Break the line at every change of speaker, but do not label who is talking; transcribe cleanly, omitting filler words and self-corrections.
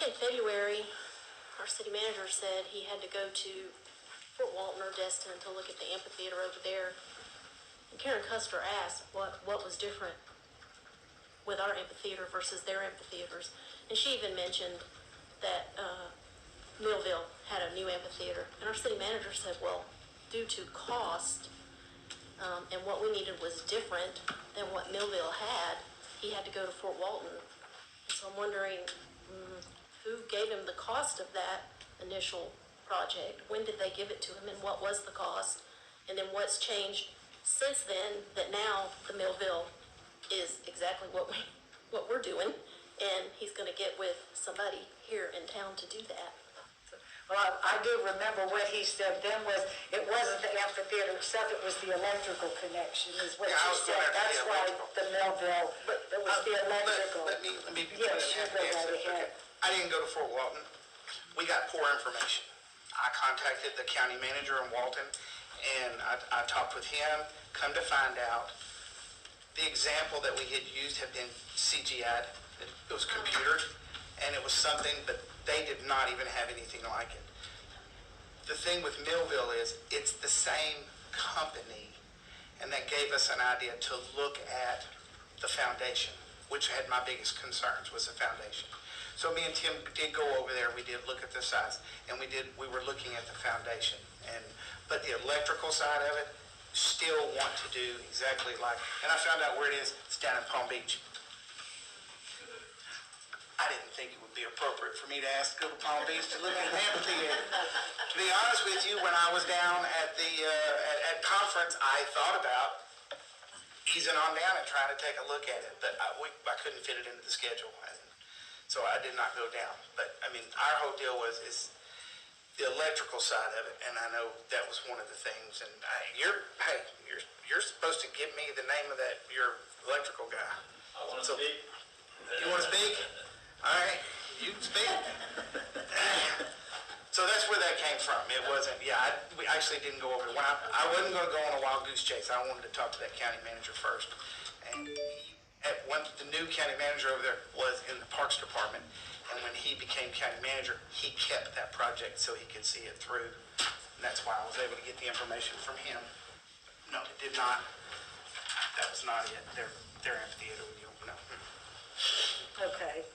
back in February, our city manager said he had to go to Fort Walton or Destin to look at the amphitheater over there. And Karen Custer asked what was different with our amphitheater versus their amphitheaters. And she even mentioned that Millville had a new amphitheater. And our city manager said, well, due to cost and what we needed was different than what Millville had, he had to go to Fort Walton. And so I'm wondering who gave him the cost of that initial project? When did they give it to him, and what was the cost? And then what's changed since then that now the Millville is exactly what we're doing, and he's going to get with somebody here in town to do that.
Well, I do remember what he said then was, it wasn't the amphitheater itself, it was the electrical connection is what
Yeah, I
you
was
said.
going after
That's
the
why
electrical.
the Millville, it was the electrical.
Let me be
Yes, you go right ahead.
I didn't go to Fort Walton. We got poor information. I contacted the county manager in Walton, and I talked with him. Come to find out, the example that we had used had been CGI'd. It was computered, and it was something, but they did not even have anything like it. The thing with Millville is it's the same company, and that gave us an idea to look at the foundation, which had my biggest concerns was the foundation. So me and Tim did go over there. We did look at the size, and we were looking at the foundation, but the electrical side of it, still want to do exactly like, and I found out where it is. It's down in Palm Beach. I didn't think it would be appropriate for me to ask to go to Palm Beach to look at an amphitheater. To be honest with you, when I was down at the at conference, I thought about easing on down and trying to take a look at it, but I couldn't fit it into the schedule, and so I did not go down. But I mean, our whole deal is the electrical side of it, and I know that was one of the things. And you're supposed to give me the name of your electrical guy.
I want to speak.
You want to speak? All right, you can speak. So that's where that came from. It wasn't, we actually didn't go over it. When I wasn't going to go on a wild goose chase. I wanted to talk to that county manager first. And the new county manager over there was in the Parks Department. And when he became county manager, he kept that project so he could see it through. And that's why I was able to get the information from him. No, it did not. That was not it. Their amphitheater, no.
Okay.